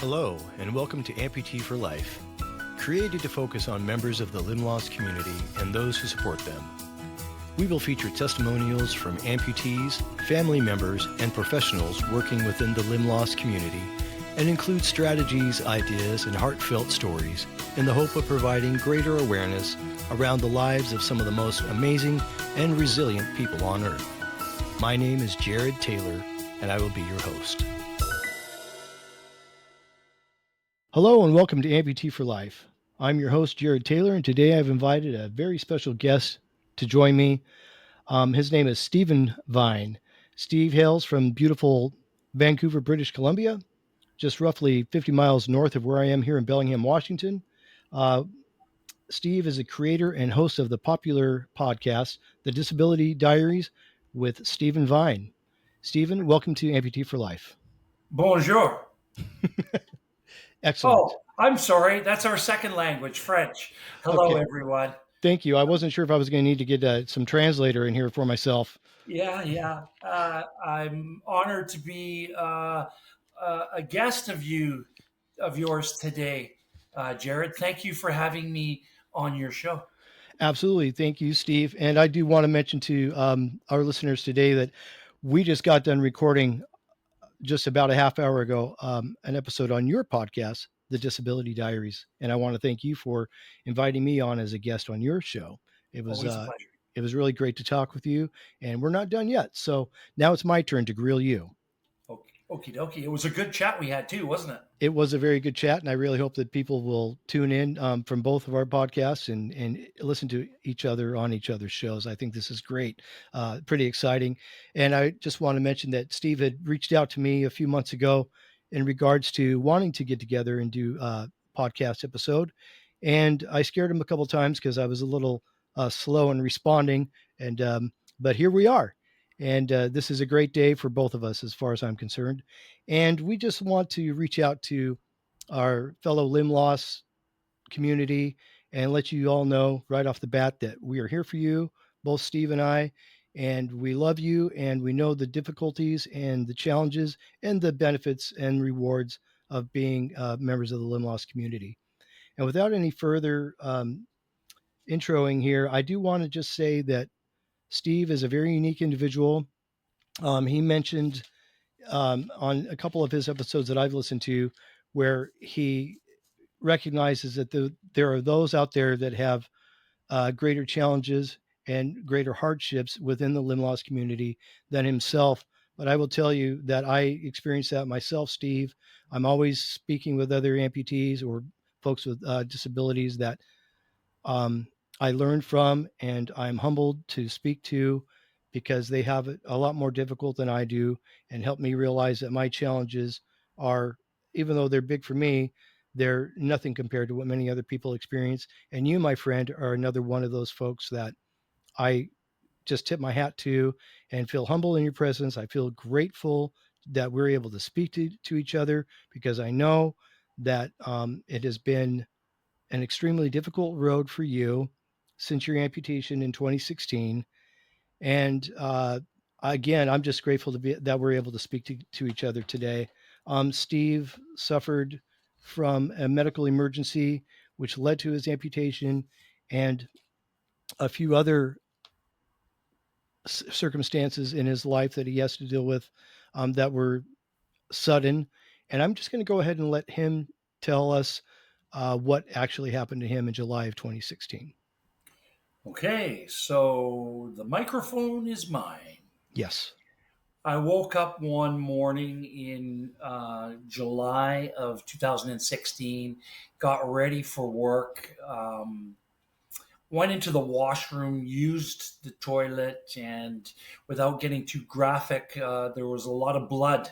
Hello, and welcome to Amputee for Life, created to focus on members of the limb loss community and those who support them. We will feature testimonials from amputees, family members, and professionals working within the limb loss community, and include strategies, ideas, and heartfelt stories in the hope of providing greater awareness around the lives of some of the most amazing and resilient people on earth. My name is Jared Taylor, and I will be your host. Hello and welcome to Amputee for Life. I'm your host, Jared Taylor, and today I've invited a very special guest to join me. His name is Stephen Vine. Steve hails from beautiful Vancouver, British Columbia, just roughly 50 miles north of where I am here in Bellingham, Washington. Uh, Steve is a creator and host of the popular podcast, The Disability Diaries with Stephen Vine. Stephen, welcome to Amputee for Life. Bonjour. Excellent. Oh, I'm sorry. That's our second language, French. Hello, Okay. everyone. Thank you. I wasn't sure if I was going to need to get some translator in here for myself. Yeah. I'm honored to be a guest of yours today, Jared. Thank you for having me on your show. Absolutely. Thank you, Steve. And I do want to mention to our listeners today that we just got done recording just about a half hour ago an episode on your podcast, The Disability Diaries. And I want to thank you for inviting me on as a guest on your show. It was Always a pleasure. it was really great to talk with you, and we're not done yet. So now it's my turn to grill you. Okie dokie. It was a good chat we had too, wasn't it? It was a very good chat, and I really hope that people will tune in from both of our podcasts and listen to each other on each other's shows. I think this is great, pretty exciting. And I just want to mention that Steve had reached out to me a few months ago in regards to wanting to get together and do a podcast episode. And I scared him a couple of times because I was a little slow in responding. And but here we are. And this is a great day for both of us, as far as I'm concerned. And we just want to reach out to our fellow limb loss community and let you all know right off the bat that we are here for you, both Steve and I, and we love you and we know the difficulties and the challenges and the benefits and rewards of being members of the limb loss community. And without any further introing here, I do want to just say that Steve is a very unique individual. He mentioned on a couple of his episodes that I've listened to where he recognizes that there are those out there that have greater challenges and greater hardships within the limb loss community than himself. But I will tell you that I experienced that myself, Steve. I'm always speaking with other amputees or folks with disabilities that I learned from, and I'm humbled to speak to because they have it a lot more difficult than I do and help me realize that my challenges are, even though they're big for me, they're nothing compared to what many other people experience. And you, my friend, are another one of those folks that I just tip my hat to and feel humble in your presence. I feel grateful that we're able to speak to each other because I know that it has been an extremely difficult road for you since your amputation in 2016. And again, I'm just grateful to be that we're able to speak to each other today. Steve suffered from a medical emergency, which led to his amputation, and a few other circumstances in his life that he has to deal with that were sudden. And I'm just going to go ahead and let him tell us what actually happened to him in July of 2016. Okay, so the microphone is mine. Yes. I woke up one morning in July of 2016, got ready for work, went into the washroom, used the toilet, and without getting too graphic, there was a lot of blood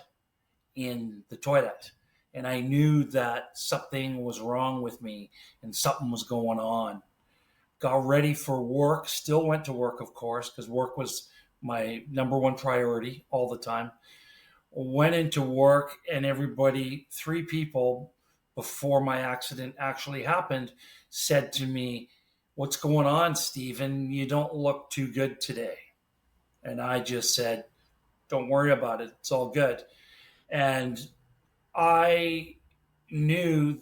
in the toilet. And I knew that something was wrong with me and something was going on. Got ready for work, still went to work, of course, because work was my number one priority all the time. Went into work, and everybody, three people before my accident actually happened, said to me, "What's going on, Stephen? You don't look too good today." And I just said, "Don't worry about it. It's all good." And I knew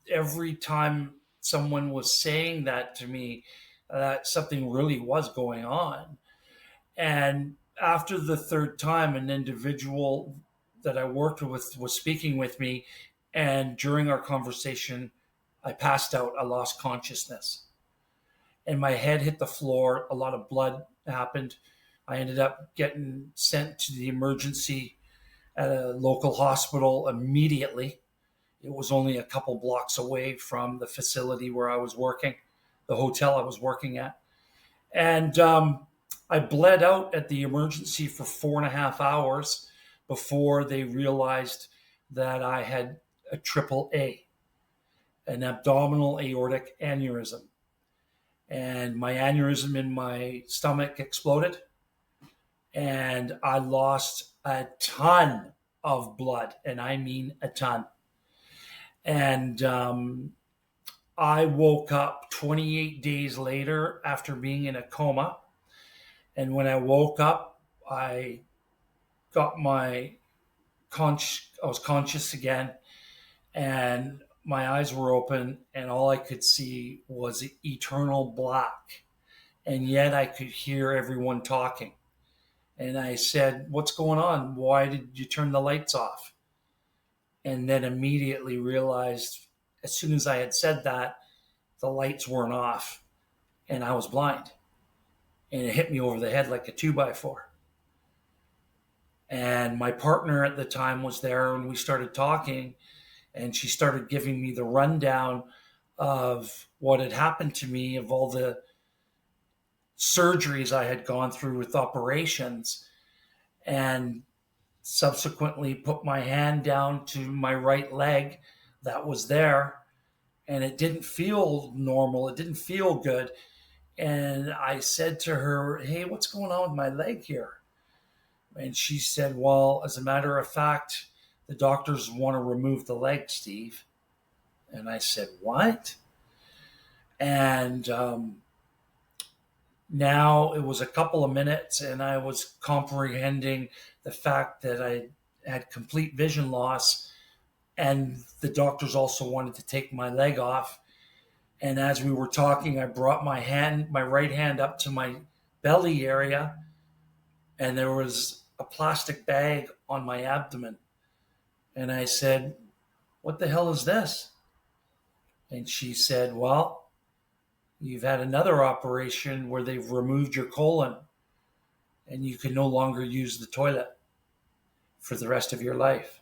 every time someone was saying that to me, that something really was going on. And after the third time, an individual that I worked with was speaking with me. And during our conversation, I passed out. I lost consciousness. And my head hit the floor. A lot of blood happened. I ended up getting sent to the emergency at a local hospital immediately. It was only a couple blocks away from the facility where I was working, the hotel I was working at. And I bled out at the emergency for 4.5 hours before they realized that I had a triple A, an abdominal aortic aneurysm. And my aneurysm in my stomach exploded, and I lost a ton of blood, and I mean a ton. And I woke up 28 days later after being in a coma. And when I woke up, I got I was conscious again, and my eyes were open, and all I could see was eternal black. And yet I could hear everyone talking. And I said, "What's going on? Why did you turn the lights off?" And then immediately realized, as soon as I had said that, the lights weren't off and I was blind. And it hit me over the head like a 2x4. And my partner at the time was there, and we started talking, and she started giving me the rundown of what had happened to me, of all the surgeries I had gone through with operations, and subsequently put my hand down to my right leg that was there, and it didn't feel normal. It didn't feel good. And I said to her, "Hey, what's going on with my leg here?" And she said, "Well, as a matter of fact, the doctors want to remove the leg, Steve." And I said, "What?" And now it was a couple of minutes, and I was comprehending the fact that I had complete vision loss, and the doctors also wanted to take my leg off. And as we were talking, I brought my right hand up to my belly area, and there was a plastic bag on my abdomen. And I said, "What the hell is this?" And she said, "Well, you've had another operation where they've removed your colon, and you can no longer use the toilet for the rest of your life."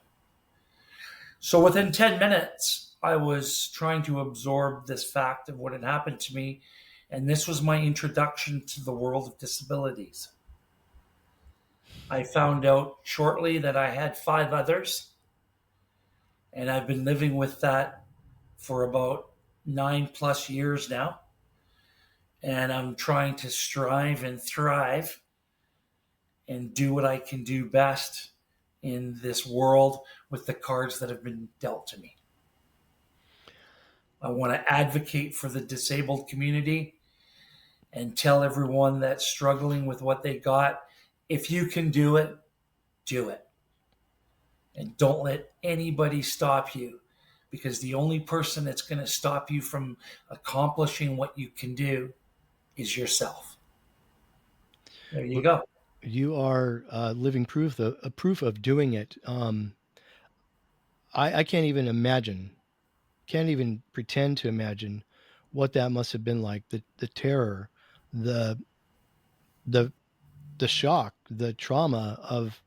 So within 10 minutes, I was trying to absorb this fact of what had happened to me. And this was my introduction to the world of disabilities. I found out shortly that I had five others, and I've been living with that for about 9+ years now. And I'm trying to strive and thrive and do what I can do best in this world with the cards that have been dealt to me. I want to advocate for the disabled community and tell everyone that's struggling with what they got, if you can do it, do it. And don't let anybody stop you, because the only person that's going to stop you from accomplishing what you can do is yourself. There you Well, go. you are living proof, a proof of doing it. I can't even imagine, can't even pretend to imagine what that must have been like. The terror, the the the shock, the trauma of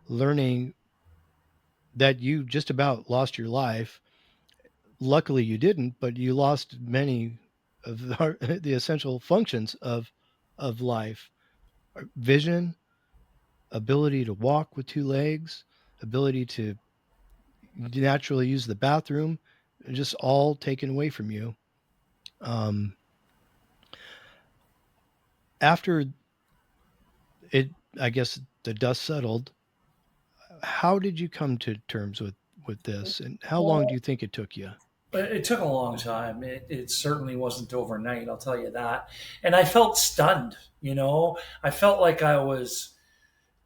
learning that you just about lost your life. Luckily, you didn't, but you lost many of the essential functions of life: vision, ability to walk with two legs, ability to naturally use the bathroom, just all taken away from you. Um, After it, I guess the dust settled. How did you come to terms with this, and how long do Well, you think it took you? it took a long time. It certainly wasn't overnight, I'll tell you that. And I felt stunned, you know. I felt like I was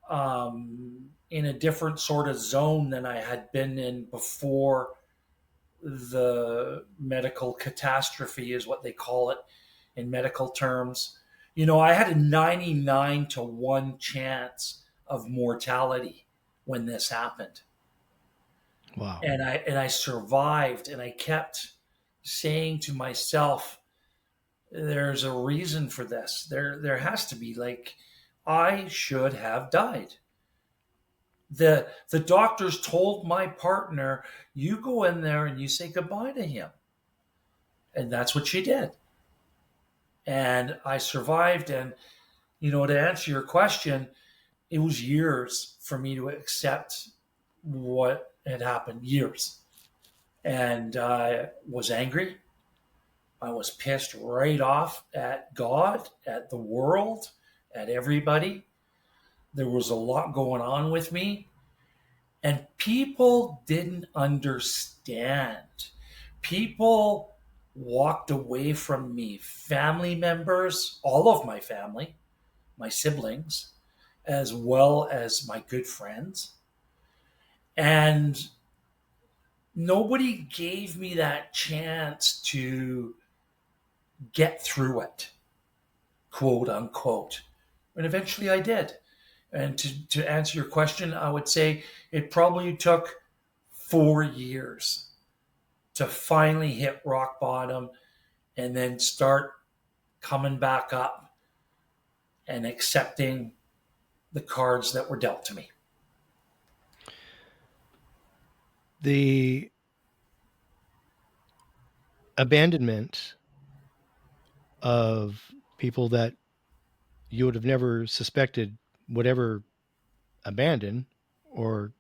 in a different sort of zone than I had been in before the medical catastrophe, is what they call it in medical terms. You know, I had a 99 to 1 chance of mortality when this happened. Wow. And I survived, and I kept saying to myself, there's a reason for this. There has to be, like, I should have died. The doctors told my partner, you go in there and you say goodbye to him. And that's what she did. And I survived. And, you know, to answer your question, it was years for me to accept what had happened. Years. And I was angry. I was pissed right off at God, at the world, at everybody. There was a lot going on with me. And people didn't understand. People walked away from me. Family members, all of my family, my siblings, as well as my good friends. And nobody gave me that chance to get through it, quote unquote. And eventually I did. And to answer your question, I would say it probably took 4 years to finally hit rock bottom and then start coming back up and accepting the cards that were dealt to me. The abandonment of people that you would have never suspected would ever abandon or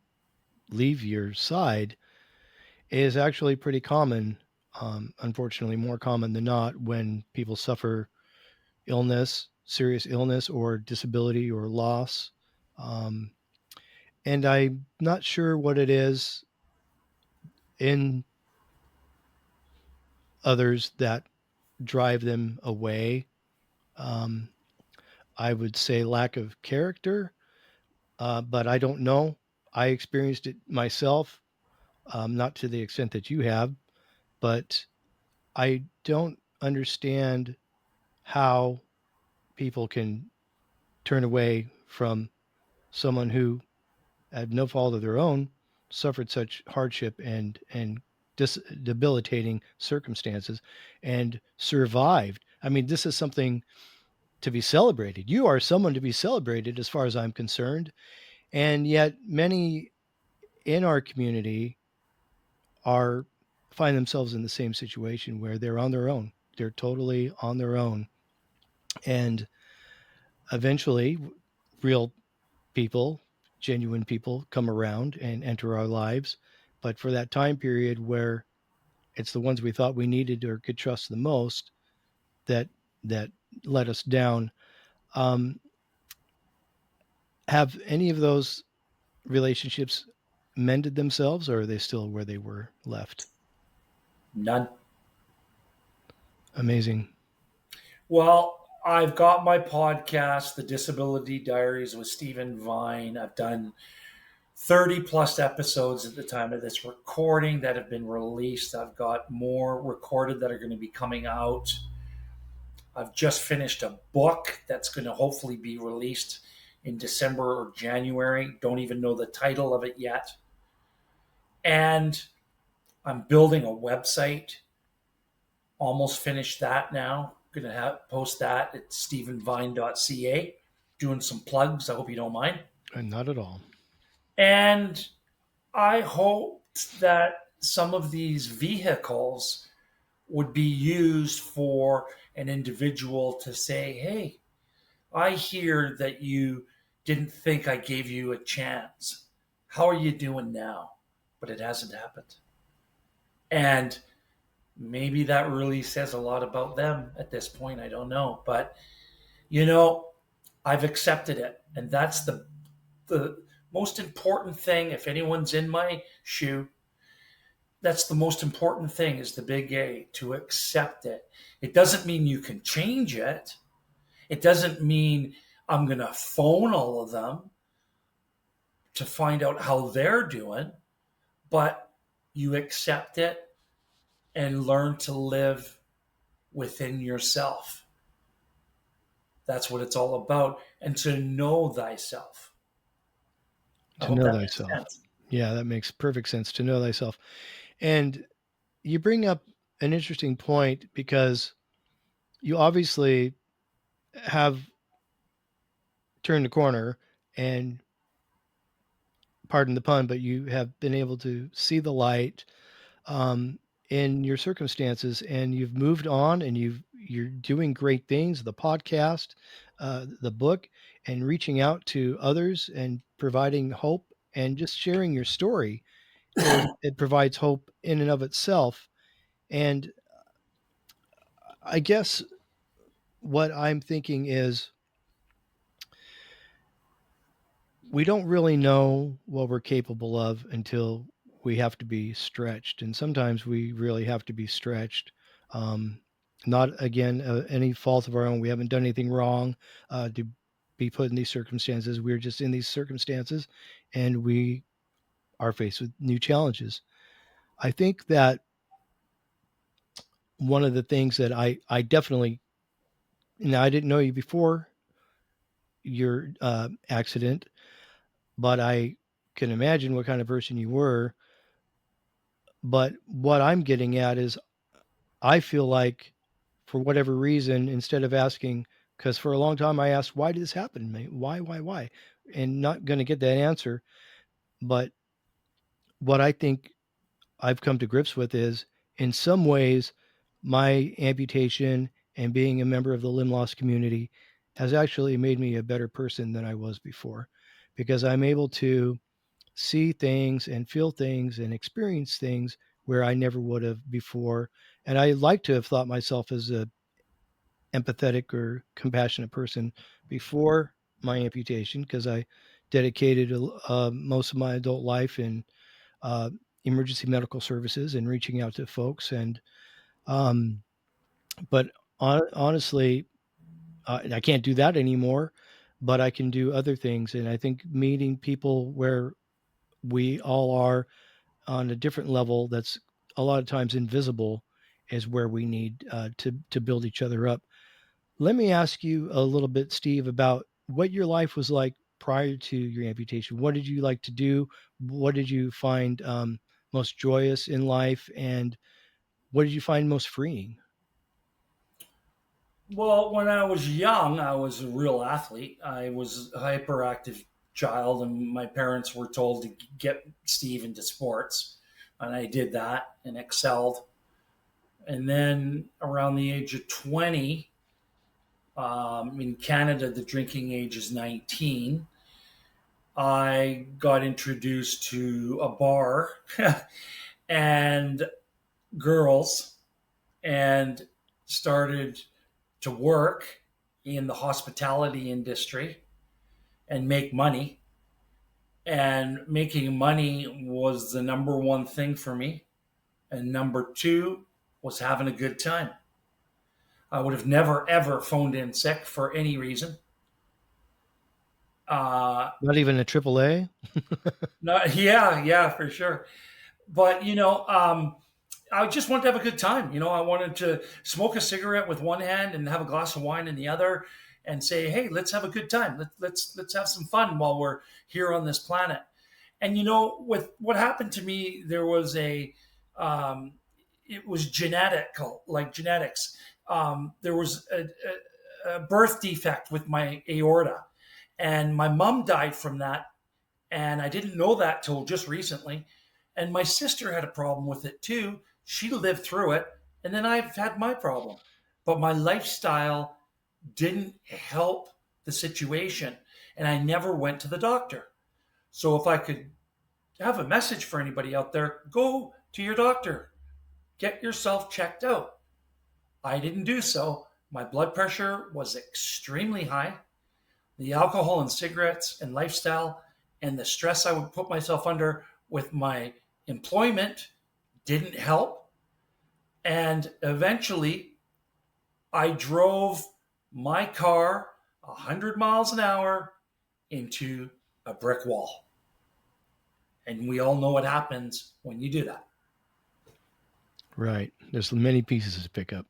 leave your side is actually pretty common. Unfortunately, more common than not when people suffer illness, serious illness, or disability or loss. Um, and I'm not sure what it is in others that drive them away. Um, I would say lack of character, but I don't know. I experienced it myself, not to the extent that you have, but I don't understand how people can turn away from someone who, at no fault of their own, suffered such hardship and debilitating circumstances and survived. I mean, this is something to be celebrated. You are someone to be celebrated, as far as I'm concerned. And yet, many in our community are find themselves in the same situation where they're on their own. They're totally on their own. And eventually, real people, genuine people come around and enter our lives. But for that time period where it's the ones we thought we needed or could trust the most that that let us down. Um, have any of those relationships mended themselves, or are they still where they were left? None. Amazing. Well, I've got my podcast, The Disability Diaries with Stephen Vine. I've done 30 plus episodes at the time of this recording that have been released. I've got more recorded that are going to be coming out. I've just finished a book that's going to hopefully be released in December or January. Don't even know the title of it yet. And I'm building a website. Almost finished that now. Going to post that at stephenvine.ca. Doing some plugs. I hope you don't mind. And not at all. And I hoped that some of these vehicles would be used for an individual to say, hey, I hear that you didn't think I gave you a chance. How are you doing now? But it hasn't happened. And maybe that really says a lot about them at this point. I don't know. But, you know, I've accepted it. And that's the most important thing. If anyone's in my shoe, that's the most important thing, is the big A, to accept it. It doesn't mean you can change it. It doesn't mean I'm going to phone all of them to find out how they're doing, but you accept it and learn to live within yourself. That's what it's all about. And to know thyself. I To hope know that makes thyself. sense. Yeah, that makes perfect sense, to know thyself. And you bring up an interesting point because you obviously have turned the corner and, pardon the pun, but you have been able to see the light um, in your circumstances, and you've moved on, and you're doing great things. The podcast, the book, and reaching out to others and providing hope, and just sharing your story. It provides hope in and of itself. And I guess what I'm thinking is we don't really know what we're capable of until we have to be stretched, and sometimes we really have to be stretched. Um, Not again any fault of our own. We haven't done anything wrong to be put in these circumstances. We're just in these circumstances, and we are faced with new challenges. I think that one of the things that I definitely, now I didn't know you before your accident, but I can imagine what kind of person you were. But what I'm getting at is I feel like for whatever reason, instead of asking, because for a long time I asked, why did this happen to me? Why? And not going to get that answer. But what I think I've come to grips with is in some ways, my amputation and being a member of the limb loss community has actually made me a better person than I was before, because I'm able to see things and feel things and experience things where I never would have before. And I like to have thought myself as a empathetic or compassionate person before my amputation, because I dedicated most of my adult life in uh, emergency medical services and reaching out to folks. And um, but honestly, I can't do that anymore. But I can do other things, and I think meeting people where we all are on a different level that's a lot of times invisible is where we need to build each other up. Let me ask you a little bit, Steve, about what your life was like prior to your amputation. What did you like to do? What did you find most joyous in life? And what did you find most freeing? Well, when I was young, I was a real athlete. I was a hyperactive child, and my parents were told to get Steve into sports. And I did that and excelled. And then around the age of 20, in Canada, the drinking age is 19. I got introduced to a bar and girls and started to work in the hospitality industry and make money. And making money was the number one thing for me. And number two was having a good time. I would have never, ever phoned in sick for any reason. Uh, Not even a triple A? yeah, yeah, for sure. But, I just wanted to have a good time. I wanted to smoke a cigarette with one hand and have a glass of wine in the other, and say, "Hey, let's have a good time. Let's have some fun while we're here on this planet." And with what happened to me, there was um, it was genetical, like genetics. There was a birth defect with my aorta, and my mom died from that, and I didn't know that till just recently. And my sister had a problem with it too. She lived through it. And then I've had my problem. But my lifestyle didn't help the situation. And I never went to the doctor. So if I could have a message for anybody out there, go to your doctor, get yourself checked out. I didn't do so. My blood pressure was extremely high. The alcohol and cigarettes and lifestyle and the stress I would put myself under with my employment didn't help. And eventually, I drove my car 100 miles an hour into a brick wall. And we all know what happens when you do that. Right. There's many pieces to pick up.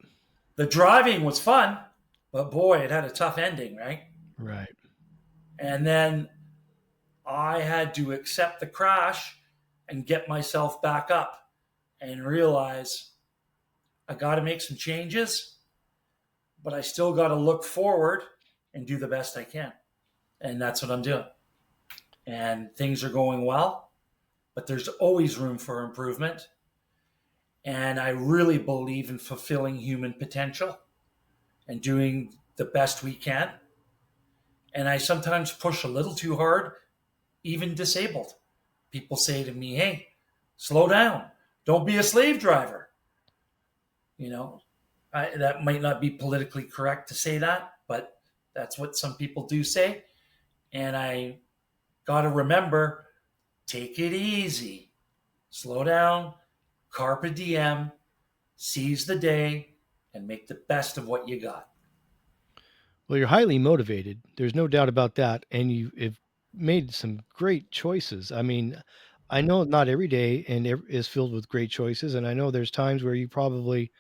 The driving was fun, but boy, it had a tough ending, right? Right. And then I had to accept the crash and get myself back up and realize I got to make some changes, but I still got to look forward and do the best I can. And that's what I'm doing. And things are going well, but there's always room for improvement. And I really believe in fulfilling human potential and doing the best we can. And I sometimes push a little too hard, even disabled. People say to me, hey, slow down. Don't be a slave driver. You know, that might not be politically correct to say that, but that's what some people do say. And I got to remember, take it easy, slow down, carpe diem, seize the day, and make the best of what you got. Well, you're highly motivated. There's no doubt about that. And you have made some great choices. I mean, I know not every day is filled with great choices. And I know there's times where you probably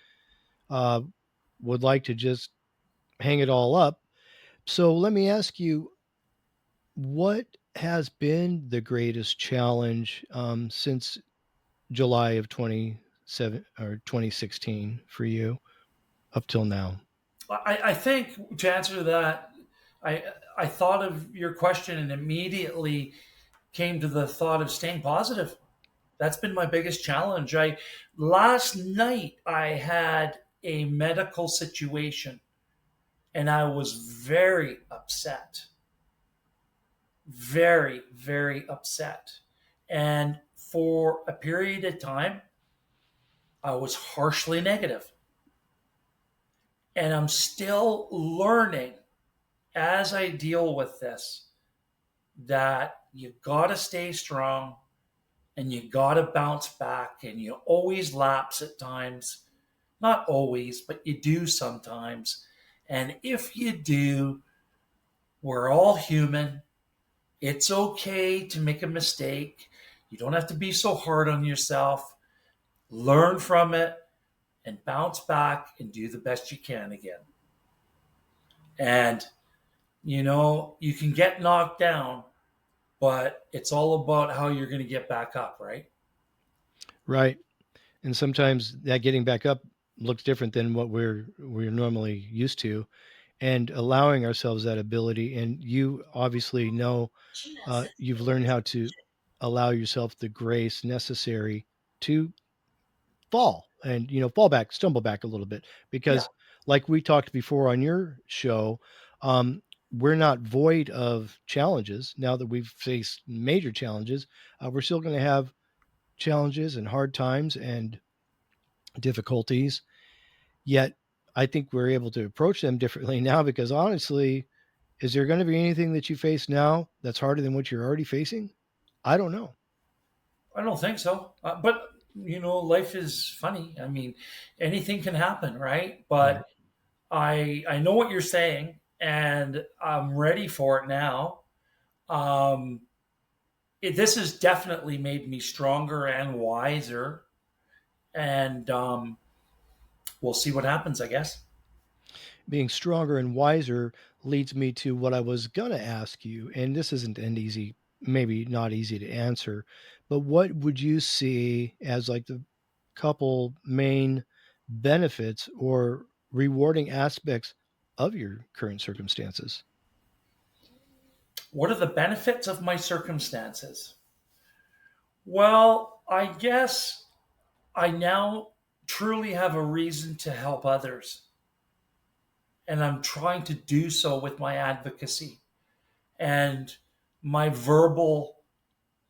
uh, would like to just hang it all up. So let me ask you, what has been the greatest challenge since July of 27 or 2016 for you up till now? I think to answer that, I I thought of your question and immediately came to the thought of staying positive. That's been my biggest challenge. I last night I had a medical situation and I was very upset. Very upset. And for a period of time I was harshly negative. And I'm still learning as I deal with this that you got to stay strong and you got to bounce back and you always lapse at times. Not always, but you do sometimes. And if you do, we're all human. It's okay to make a mistake. You don't have to be so hard on yourself. Learn from it and bounce back and do the best you can again. And, you can get knocked down, but it's all about how you're going to get back up, right? Right. And sometimes that getting back up looks different than what we're normally used to, and allowing ourselves that ability. And you obviously know you've learned how to allow yourself the grace necessary to fall and fall back, stumble back a little bit, Yeah. because like we talked before on your show, um, we're not void of challenges. Now that we've faced major challenges, we're still going to have challenges and hard times and difficulties. Yet I think we're able to approach them differently now, because honestly, is there going to be anything that you face now that's harder than what you're already facing? I don't know. I don't think so. But, life is funny. I mean, anything can happen, right? Right. But I know what you're saying and I'm ready for it now. Um, this has definitely made me stronger and wiser. And we'll see what happens, I guess. Being stronger and wiser leads me to what I was going to ask you. And this isn't an easy, maybe not easy to answer, but what would you see as like the couple main benefits or rewarding aspects of your current circumstances? What are the benefits of my circumstances? Well, I guess I now truly have a reason to help others. And I'm trying to do so with my advocacy and my verbal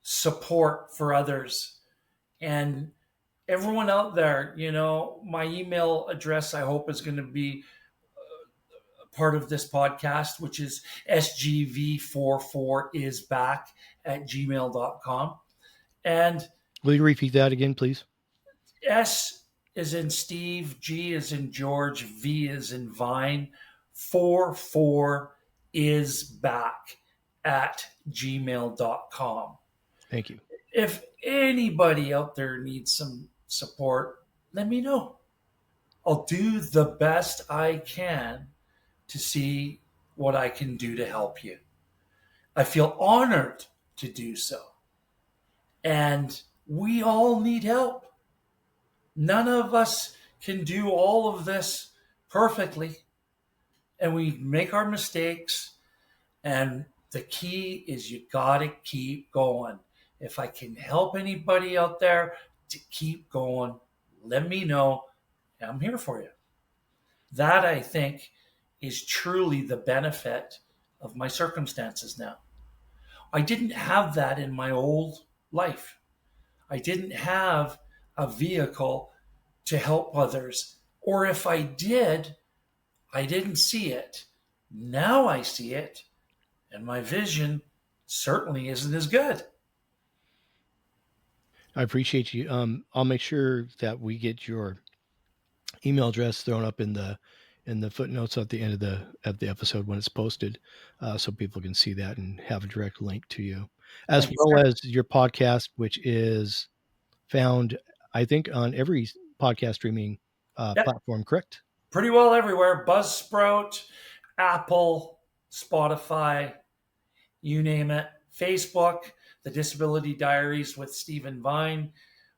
support for others. And everyone out there, my email address, I hope, is going to be part of this podcast, which is sgv44isback@gmail.com. And Will you repeat that again, please? S is in Steve, G is in George, V is in Vine, 44 is back at gmail.com. Thank you. If anybody out there needs some support, let me know. I'll do the best I can to see what I can do to help you. I feel honored to do so. And we all need help. None of us can do all of this perfectly. And we make our mistakes. And the key is you got to keep going. If I can help anybody out there to keep going, let me know. I'm here for you. That, I think, is truly the benefit of my circumstances now. I didn't have that in my old life. I didn't have a vehicle to help others. Or if I did, I didn't see it. Now I see it, and my vision certainly isn't as good. I appreciate you. I'll make sure that we get your email address thrown up in the footnotes at the end of the episode when it's posted, so people can see that and have a direct link to you, as Thank you, well sir. as your podcast, which is found, I think, on every podcast streaming Yeah, platform. Correct? pretty well everywhere. Buzzsprout, Apple, Spotify, you name it. Facebook, the Disability Diaries with Stephen Vine.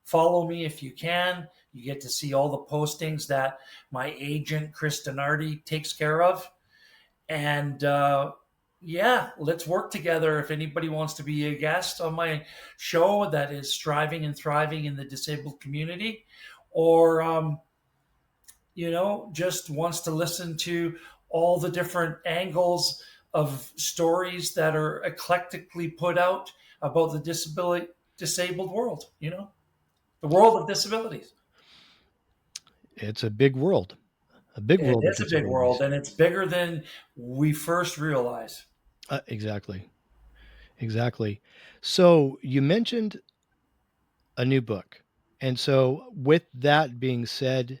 Follow me if you can. You get to see all the postings that my agent, Chris Donardi, takes care of. And yeah, let's work together. If anybody wants to be a guest on my show that is striving and thriving in the disabled community, or just wants to listen to all the different angles of stories that are eclectically put out about the disabled world, the world of disabilities. It's a big It world of is a big world, disabilities. and it's bigger than we first realize. Exactly, exactly. So you mentioned a new book, and so with that being said,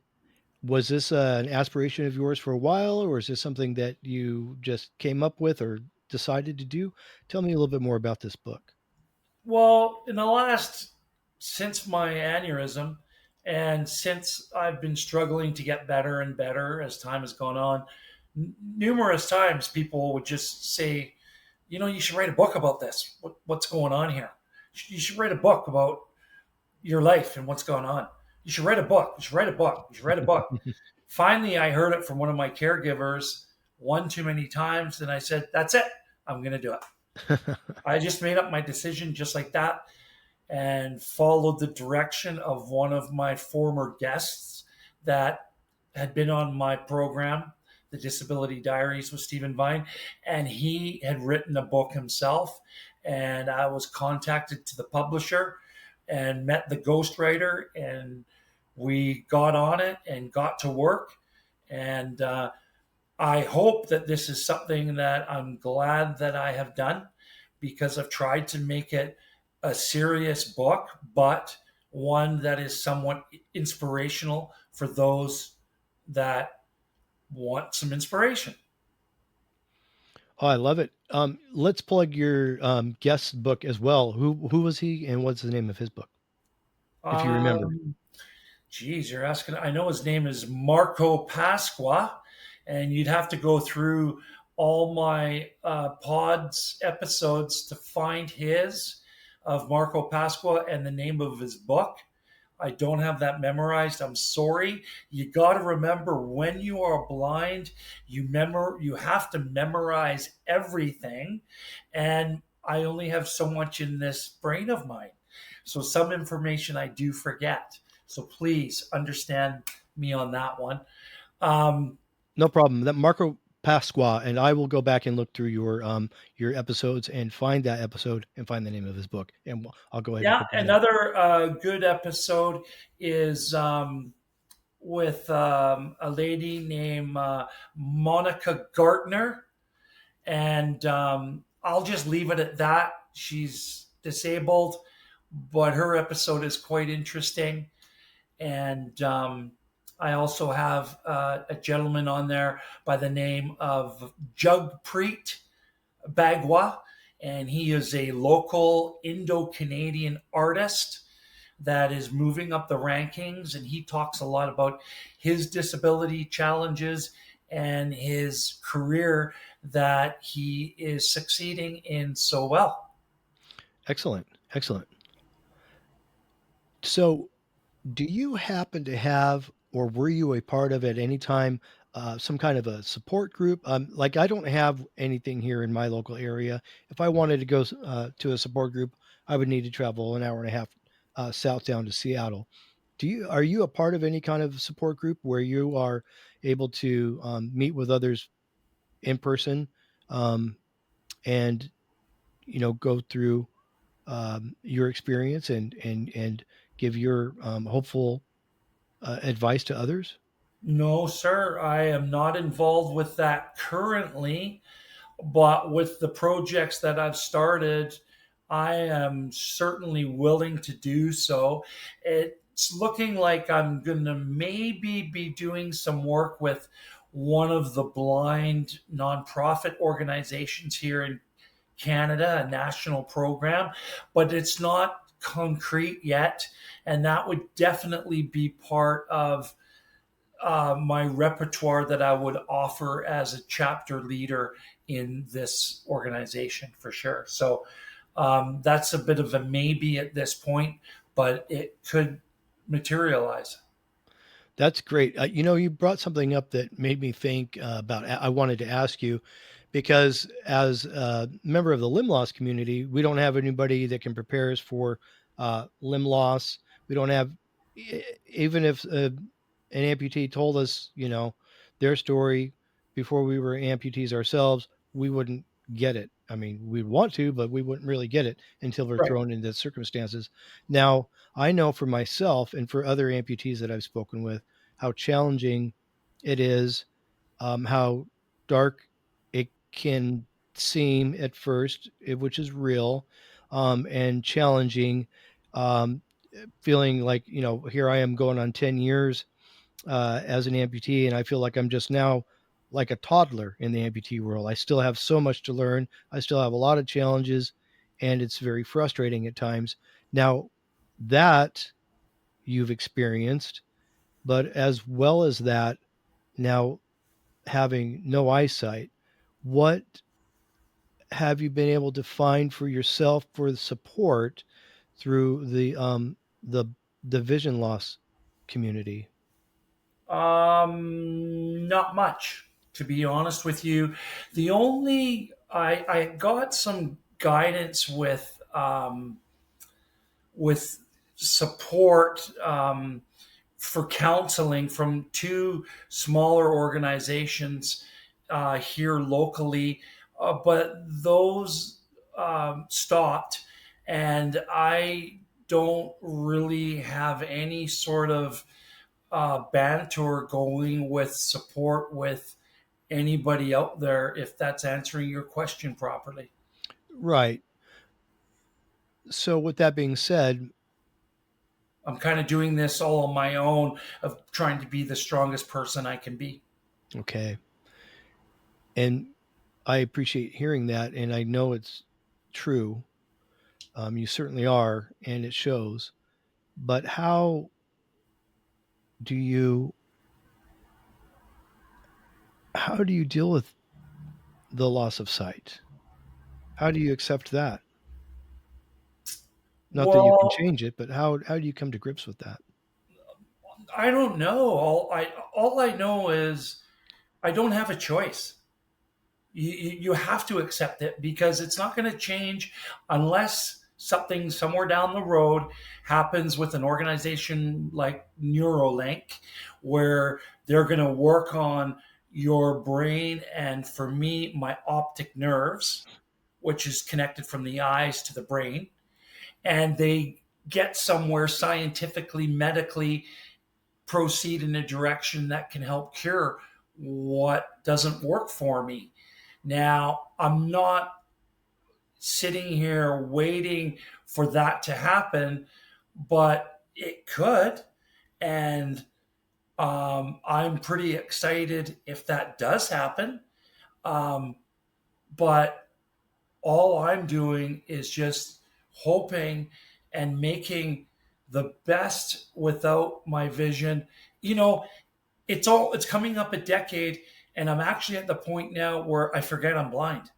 was this an aspiration of yours for a while, or is this something that you just came up with or decided to do? Tell me a little bit more about this book. Well, since my aneurysm, and since I've been struggling to get better and better as time has gone on, numerous times people would just say, you should write a book about this. What's going on here? You should write a book about your life and what's going on. You should write a book. You should write a book. You should write a book. Finally, I heard it from one of my caregivers one too many times, and I said, that's it. I'm going to do it. I just made up my decision just like that and followed the direction of one of my former guests that had been on my program, the Disability Diaries with Stephen Vine, and he had written a book himself. And I was contacted to the publisher and met the ghostwriter, and we got on it and got to work. And I hope that this is something that I'm glad that I have done, because I've tried to make it a serious book, but one that is somewhat inspirational for those that want some inspiration. Oh, I love it. Let's plug your guest's book as well. Who was he, and what's the name of his book, if you remember? Um, Geez, you're asking. I know his name is Marco Pasqua, and you'd have to go through all my pods episodes to find his of Marco Pasqua and the name of his book. I don't have that memorized. I'm sorry. You got to remember, when you are blind, you have to memorize everything, and I only have so much in this brain of mine. So some information I do forget. So please understand me on that one. Um, No problem. That Marco Pasqua, and I will go back and look through your episodes and find that episode and find the name of his book, and I'll go ahead and yeah, put that out. another good episode is with a lady named Monica Gartner. And I'll just leave it at that. She's disabled, but her episode is quite interesting. And I also have a gentleman on there by the name of Jugpreet Bagwa, and he is a local Indo Canadian artist. that is moving up the rankings, and he talks a lot about his disability challenges and his career that he is succeeding in so well. Excellent. Excellent. So, do you happen to have, or were you a part of at any time, some kind of a support group? Like, I don't have anything here in my local area. If I wanted to go to a support group, I would need to travel an hour and a half south down to Seattle. Are you a part of any kind of support group where you are able to meet with others in person, um, and go through your experience and give your hopeful advice to others? No, sir, I am not involved with that currently. But with the projects that I've started, I am certainly willing to do so. It's looking like I'm going to maybe be doing some work with one of the blind nonprofit organizations here in Canada, a national program, but it's not concrete yet. And that would definitely be part of my repertoire that I would offer as a chapter leader in this organization for sure. So that's a bit of a maybe at this point, but it could materialize. That's great. You brought something up that made me think about. I wanted to ask you because, as a member of the limb loss community, we don't have anybody that can prepare us for limb loss. We don't have, even if an amputee told us, their story before we were amputees ourselves, we wouldn't get it. I mean, we'd want to, but we wouldn't really get it until we're Right. thrown into circumstances. Now, I know for myself and for other amputees that I've spoken with how challenging it is, how dark it can seem at first, which is real, and challenging. Um, Feeling like, here I am going on 10 years as an amputee, and I feel like I'm just now like a toddler in the amputee world. I still have so much to learn. I still have a lot of challenges, and it's very frustrating at times. Now, that you've experienced, but as well as that, now having no eyesight, what have you been able to find for yourself for the support through the the vision loss community? Not much, to be honest with you. The only I got some guidance with support for counseling from two smaller organizations here locally, but those stopped, and I don't really have any sort of banter going with support with anybody out there, if that's answering your question properly. Right. So with that being said, I'm kind of doing this all on my own of trying to be the strongest person I can be. okay. And I appreciate hearing that, and I know it's true. You certainly are, and it shows. But do you how do you deal with the loss of sight? How do you accept that? Not that you can Well, change it, but how do you come to grips with that? I don't know. All I know is I don't have a choice. You have to accept it because it's not going to change unless something somewhere down the road happens with an organization like Neuralink, where they're going to work on your brain and, for me, my optic nerves, which is connected from the eyes to the brain, and they get somewhere scientifically, medically, proceed in a direction that can help cure what doesn't work for me. Now, I'm not sitting here waiting for that to happen, but it could. And I'm pretty excited if that does happen. Um, but all I'm doing is just hoping and making the best without my vision. You know, it's coming up a decade, and I'm actually at the point now where I forget I'm blind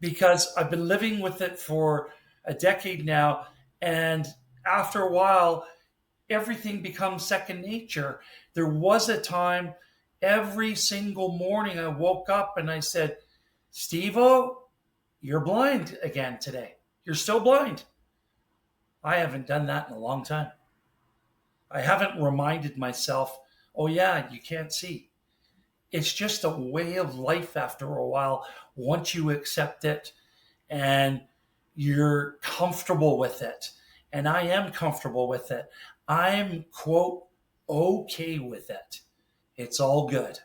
because I've been living with it for a decade now, and after a while, everything becomes second nature. There was a time every single morning I woke up and I said, Steve-O, you're blind again today. You're still blind. I haven't done that in a long time. I haven't reminded myself, oh, yeah, you can't see. It's just a way of life after a while once you accept it and you're comfortable with it. And I am comfortable with it. I'm, quote, okay with it. It's all good.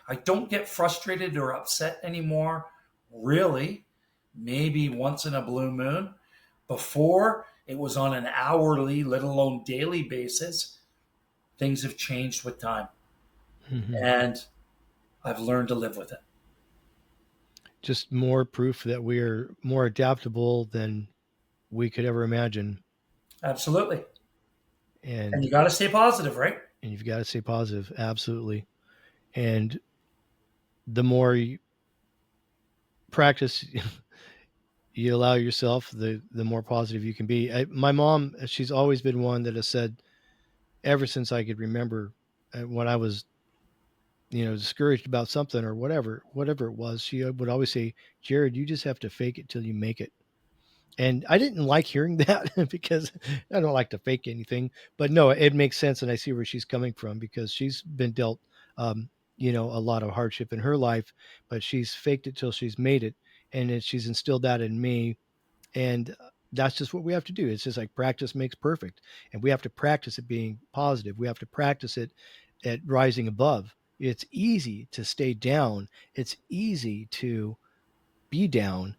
I don't get frustrated or upset anymore, really. Maybe once in a blue moon. Before, it was on an hourly, let alone daily basis. Things have changed with time, Mhm. and I've learned to live with it. Just more proof that we're more adaptable than we could ever imagine. Absolutely. And And you got to stay positive, right? you've got to stay positive, absolutely. And the more you practice, you allow yourself, the more positive you can be. My mom, she's always been one that has said ever since I could remember, when I was, discouraged about something or whatever it was, she would always say, "Jared, you just have to fake it till you make it." And I didn't like hearing that because I don't like to fake anything. But no, it makes sense, and I see where she's coming from because she's been dealt, a lot of hardship in her life, but she's faked it till she's made it, and she's instilled that in me, and that's just what we have to do. It's just like practice makes perfect, and we have to practice it being positive. We have to practice it at rising above. It's easy to stay down. It's easy to be down,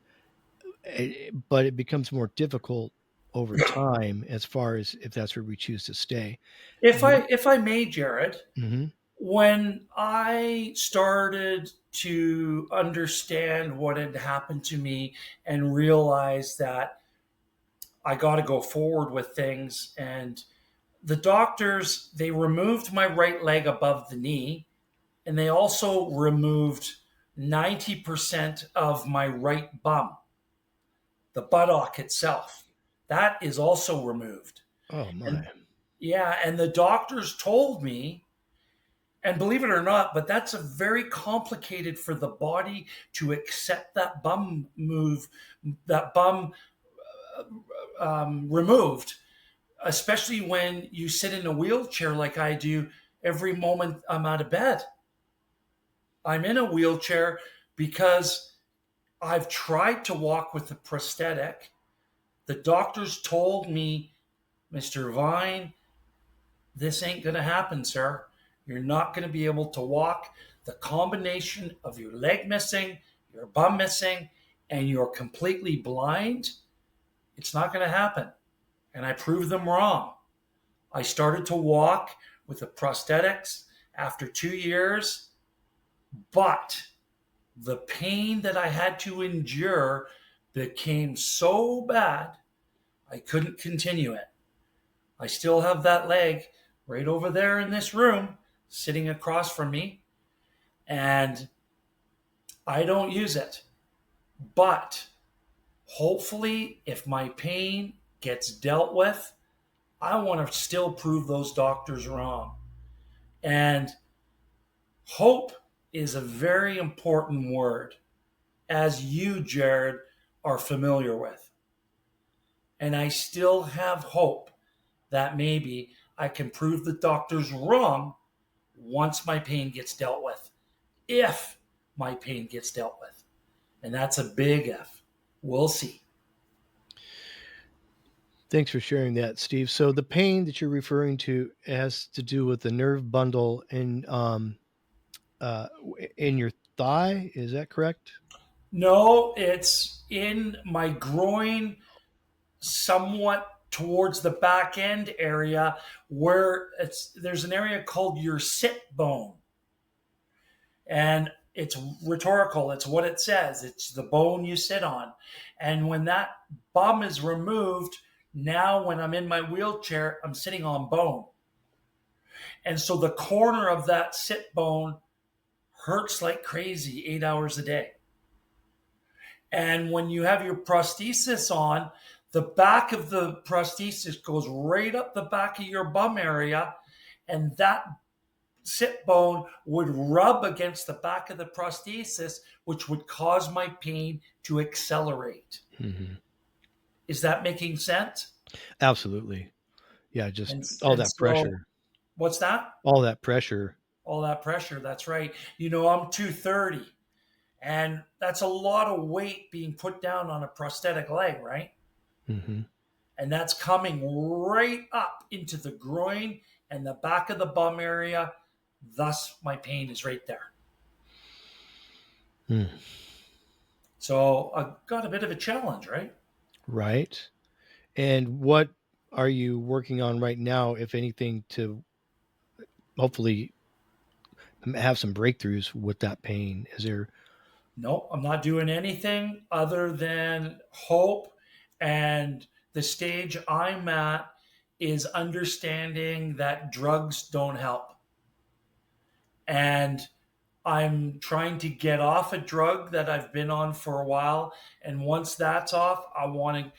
but it becomes more difficult over time as far as if that's where we choose to stay. If I may, Jared, Mm-hmm. when I started to understand what had happened to me and realize that I got to go forward with things, and the doctors, they removed my right leg above the knee, and they also removed 90% of my right bum, the buttock itself. That is also removed. Oh my. And yeah, and the doctors told me, and believe it or not, but that's a very complicated for the body to accept that bum move, that bum removed, especially when you sit in a wheelchair like I do every moment I'm out of bed. I'm in a wheelchair because I've tried to walk with a prosthetic. The doctors told me, Mr. Vine, this ain't going to happen, sir. You're not going to be able to walk. The combination of your leg missing, your bum missing, and you're completely blind, it's not going to happen. And I proved them wrong. I started to walk with the prosthetics after 2 years, but the pain that I had to endure became so bad I couldn't continue it. I still have that leg right over there in this room sitting across from me, and I don't use it. But hopefully, if my pain gets dealt with, I want to still prove those doctors wrong. And hope is a very important word, as you, Jared, are familiar with. And I still have hope that maybe I can prove the doctors wrong once my pain gets dealt with, if my pain gets dealt with. And that's a big if. We'll see. Thanks for sharing that, Steve. So the pain that you're referring to has to do with the nerve bundle in your thigh. Is that correct? No, it's in my groin, somewhat towards the back end area where there's an area called your sit bone. And It's rhetorical. It's what it says. It's the bone you sit on. And when that bum is removed, now when I'm in my wheelchair, I'm sitting on bone. And so the corner of that sit bone hurts like crazy 8 hours a day. And when you have your prosthesis on, the back of the prosthesis goes right up the back of your bum area, and that sit bone would rub against the back of the prosthesis, which would cause my pain to accelerate. Mhm. Is that making sense? Absolutely. Yeah, just And all and that so pressure, what's that? all that pressure. All that pressure. That's right. I'm 230, and that's a lot of weight being put down on a prosthetic leg, right? Mhm. And that's coming right up into the groin and the back of the bum area. Thus, my pain is right there. Mm. So I got a bit of a challenge, right? Right. And what are you working on right now, if anything, to hopefully have some breakthroughs with that pain? Is there No, I'm not doing anything other than hope. And the stage I'm at is understanding that drugs don't help. And I'm trying to get off a drug that I've been on for a while. And once that's off, I want to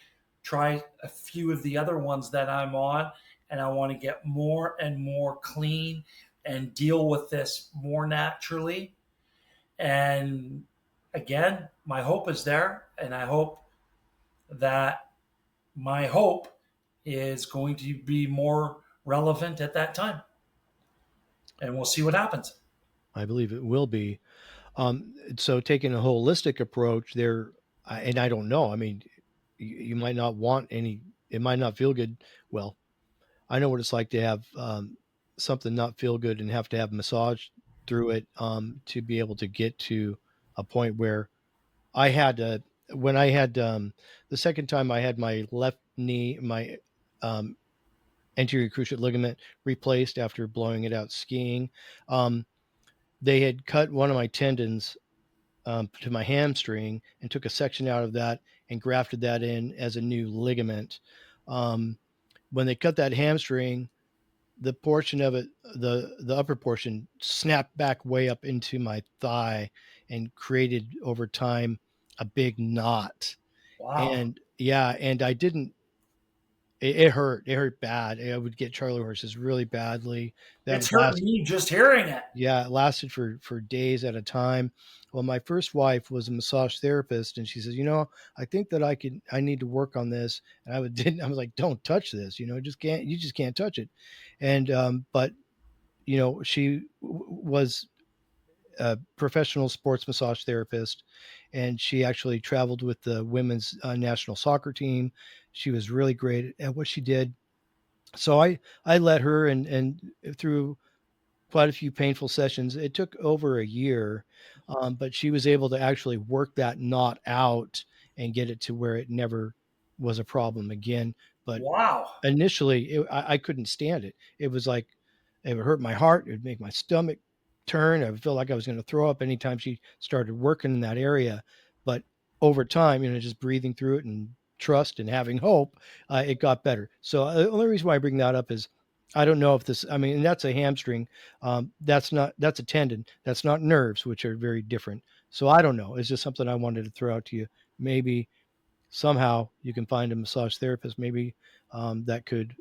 try a few of the other ones that I'm on. And I want to get more and more clean and deal with this more naturally. And again, my hope is there. And I hope that my hope is going to be more relevant at that time. And we'll see what happens. I believe it will be. So taking a holistic approach there, and I don't know. I mean, you might not want any. It might not feel good. Well, I know what it's like to have something not feel good and have to have massage through it to be able to get to a point where I had when I had the second time I had my left knee, my um, anterior cruciate ligament replaced after blowing it out skiing. Um, they had cut one of my tendons to my hamstring and took a section out of that and grafted that in as a new ligament. Um, when they cut that hamstring, the portion of it, the upper portion, snapped back way up into my thigh and created over time a big knot. Wow. And yeah, and I didn't. It hurt. It hurt bad. I would get Charlie horses really badly. That It's would hurt last. me just hearing it. Yeah, it lasted for days at a time. Well, my first wife was a massage therapist, and she says, I think that I need to work on this. And didn't. I was like, don't touch this. You just can't touch it. And but she was a professional sports massage therapist, and she actually traveled with the women's national soccer team. She was really great at what she did. So I let her and through quite a few painful sessions. It took over a year, but she was able to actually work that knot out and get it to where it never was a problem again. But Wow. initially, I couldn't stand it. It was like it would hurt my heart. It would make my stomach turn. I would feel like I was going to throw up anytime she started working in that area. But over time, just breathing through it and trust and having hope, it got better. So the only reason why I bring that up is I don't know if this. I mean, and that's a hamstring. That's a tendon. That's not nerves, which are very different. So I don't know. It's just something I wanted to throw out to you. Maybe somehow you can find a massage therapist. Maybe that could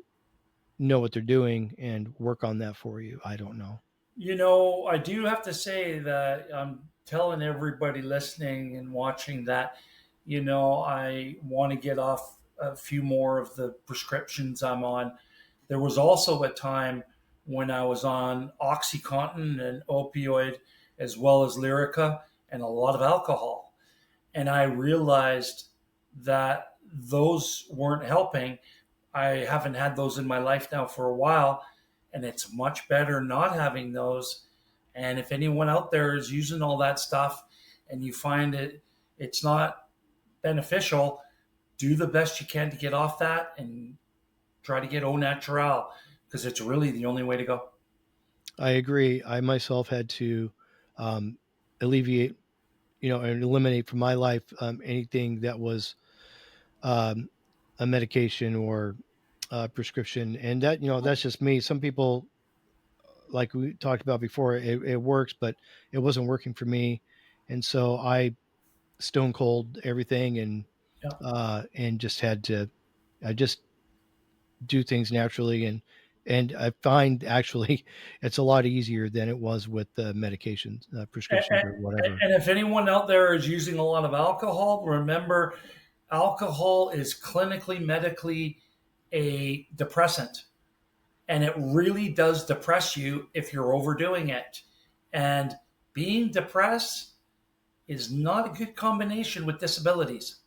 know what they're doing and work on that for you. I don't know. I do have to say that I'm telling everybody listening and watching that, I want to get off a few more of the prescriptions I'm on. There was also a time when I was on Oxycontin and opioid, as well as Lyrica, and a lot of alcohol. And I realized that those weren't helping. I haven't had those in my life now for a while, and it's much better not having those. And if anyone out there is using all that stuff and you find it's not beneficial, do the best you can to get off that and try to get au natural, because it's really the only way to go. I agree. I myself had to. alleviate, and eliminate from my life anything that was um, a medication or prescription. And that, that's just me. Some people, like we talked about before, it works, but it wasn't working for me. And so I stone cold everything Yeah. and just had to, I just do things naturally. And I find actually it's a lot easier than it was with the medications, prescriptions or whatever. And if anyone out there is using a lot of alcohol, remember alcohol is clinically, medically a depressant. And it really does depress you if you're overdoing it. And being depressed is not a good combination with disabilities.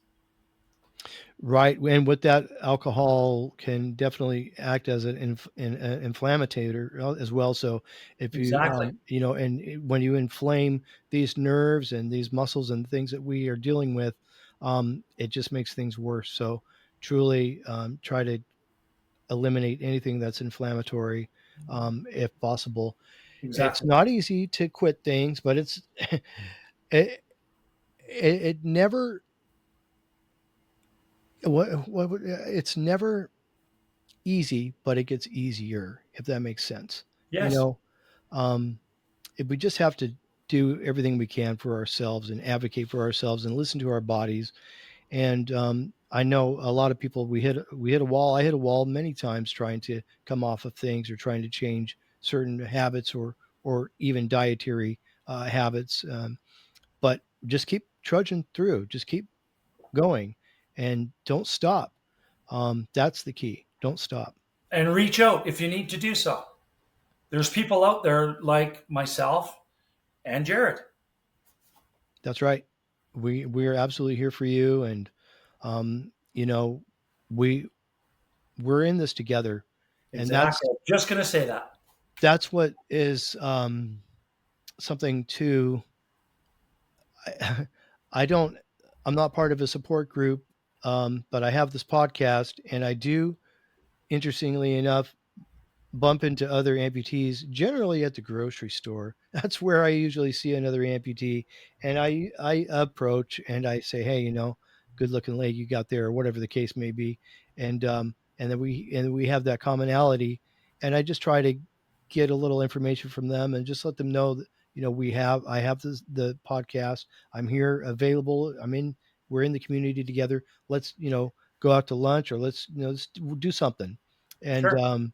Right, and with that, alcohol can definitely act as an inflammator as well. So if you, Exactly. when you inflame these nerves and these muscles and things that we are dealing with, it just makes things worse. So truly, try to eliminate anything that's inflammatory, if possible. It's Exactly. not easy to quit things, but it, it never, it's never easy, but it gets easier, if that makes sense. You Yes. know, um, if we just have to do everything we can for ourselves and advocate for ourselves and listen to our bodies. And I know a lot of people, we hit a wall. I hit a wall many times trying to come off of things or trying to change certain habits or even dietary habits. But just keep trudging through. Just keep going and don't stop. That's the key. Don't stop. And reach out if you need to do so. There's people out there like myself and Jared. That's right. We're absolutely here for you, and um, you know, we we're in this together, and Exactly. Just going to say that. that's what is something to. I, I don't. I'm not part of a support group, but I have this podcast, and I do. Interestingly enough, bump into other amputees generally at the grocery store. That's where I usually see another amputee, and I approach and I say, "Hey, good looking leg you got there," or whatever the case may be, and then we have that commonality, and I just try to get a little information from them and just let them know that I have the podcast. I'm here available. We're in the community together. Let's go out to lunch or let's do something, and Sure.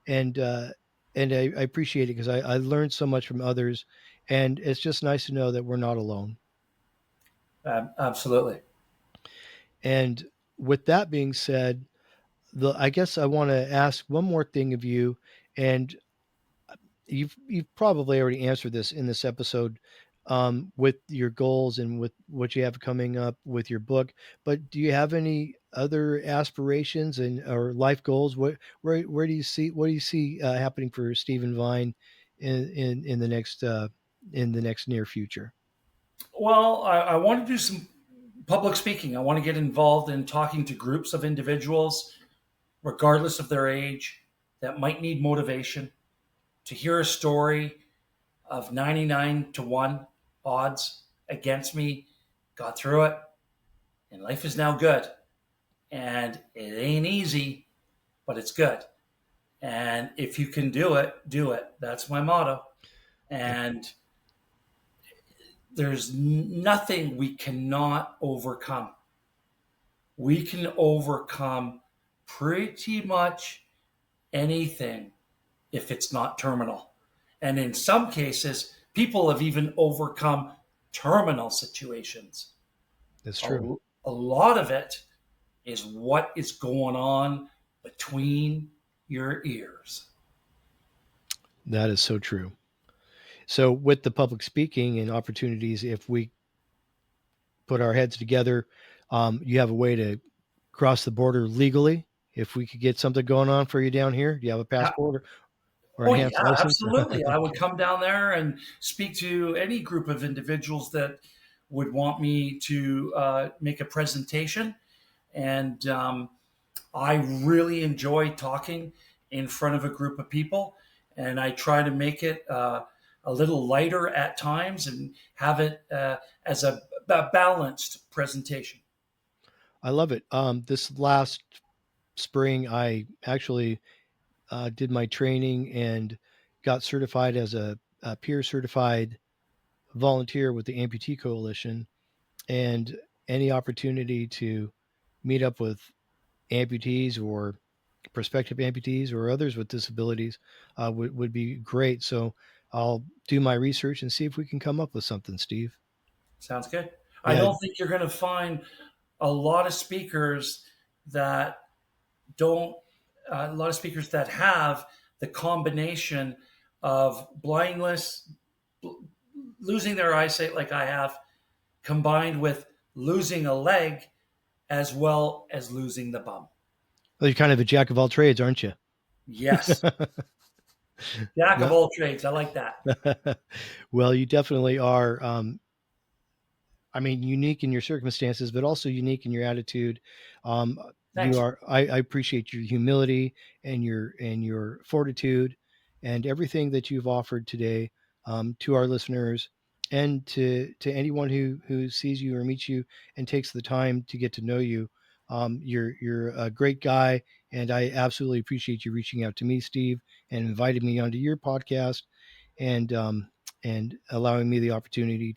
and uh, I appreciate it because I learned so much from others, and it's just nice to know that we're not alone. Absolutely. And with that being said, I guess I want to ask one more thing of you, and you've probably already answered this in this episode with your goals and with what you have coming up with your book. But do you have any other aspirations and or life goals? Where do you see happening for Stephen Vine in the next near future? Well, I want to do some public speaking. I want to get involved in talking to groups of individuals, regardless of their age, that might need motivation to hear a story of 99 to 1 odds against me, got through it, and life is now good. And it ain't easy, but it's good. And if you can do it, do it. That's my motto. And there's nothing we cannot overcome. We can overcome pretty much anything if it's not terminal. And in some cases, people have even overcome terminal situations. That's A, true. a lot of it is what is going on between your ears. That is so true. So with the public speaking and opportunities, if we put our heads together, you have a way to cross the border legally. If we could get something going on for you down here, do you have a passport or Oh, yeah, enhanced license? absolutely. I would come down there and speak to any group of individuals that would want me to make a presentation. And I really enjoy talking in front of a group of people. And I try to make it a little lighter at times and have it as a balanced presentation. I love it. This last spring, I actually did my training and got certified as a peer certified volunteer with the Amputee Coalition. And any opportunity to meet up with amputees or prospective amputees or others with disabilities would be great. So I'll do my research and see if we can come up with something, Steve. Sounds good. I Yeah, don't think you're going to find a lot of speakers that don't, a lot of speakers that have the combination of blindness, losing their eyesight like I have, combined with losing a leg as well as losing the bum. well, you're kind of a jack of all trades, aren't you? Yes. Jack of No. all trades. I like that. Well, you definitely are. I mean, unique in your circumstances, but also unique in your attitude. You Thanks. are. I appreciate your humility and your fortitude, and everything that you've offered today to our listeners, and to anyone who sees you or meets you and takes the time to get to know you. You're a great guy, and I absolutely appreciate you reaching out to me, Steve, and inviting me onto your podcast, and and allowing me the opportunity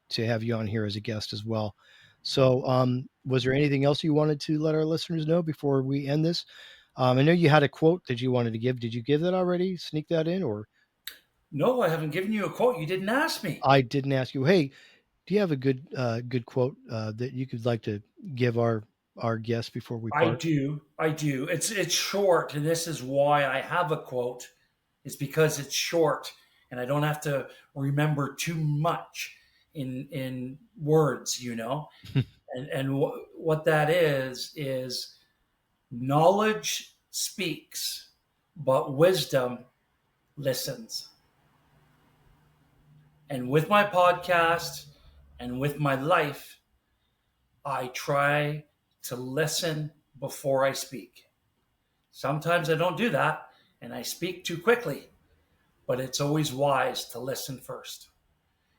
to have you on here as a guest as well. So, was there anything else you wanted to let our listeners know before we end this? I know you had a quote that you wanted to give. Did you give that already? Sneak that in, or No, I haven't given you a quote. You didn't ask me. I didn't ask you. Hey, do you have a good quote that you could like to give our guests before we I part? do. I do. It's short, and this is why I have a quote. Is because it's short, and I don't have to remember too much in words. And what that is knowledge speaks, but wisdom listens. And with my podcast and with my life, I try to listen before I speak. Sometimes I don't do that and I speak too quickly, but it's always wise to listen first.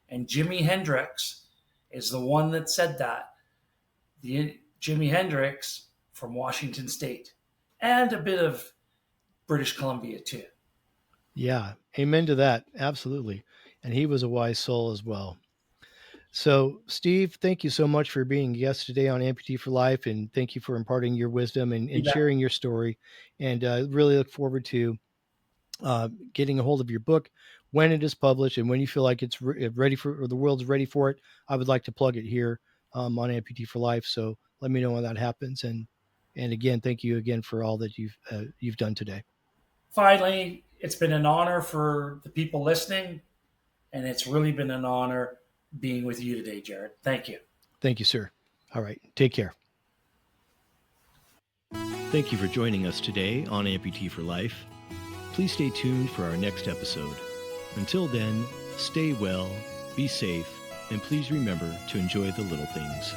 And Jimi Hendrix is the one that said that. The Jimi Hendrix from Washington State and a bit of British Columbia too. Yeah, amen to that. Absolutely. And he was a wise soul as well. So, Steve, thank you so much for being a guest today on Amputee for Life, and thank you for imparting your wisdom You and bet. sharing your story. And really look forward to getting a hold of your book when it is published and when you feel like it's ready for, or the world's ready for it. I would like to plug it here on Amputee for Life. So let me know when that happens. And again, thank you again for all that you've done today. Finally, it's been an honor for the people listening, and it's really been an honor being with you today, Jared. Thank you. Thank you, sir. All right, take care. Thank you for joining us today on Amputee for Life. Please stay tuned for our next episode. Until then, stay well, be safe, and please remember to enjoy the little things.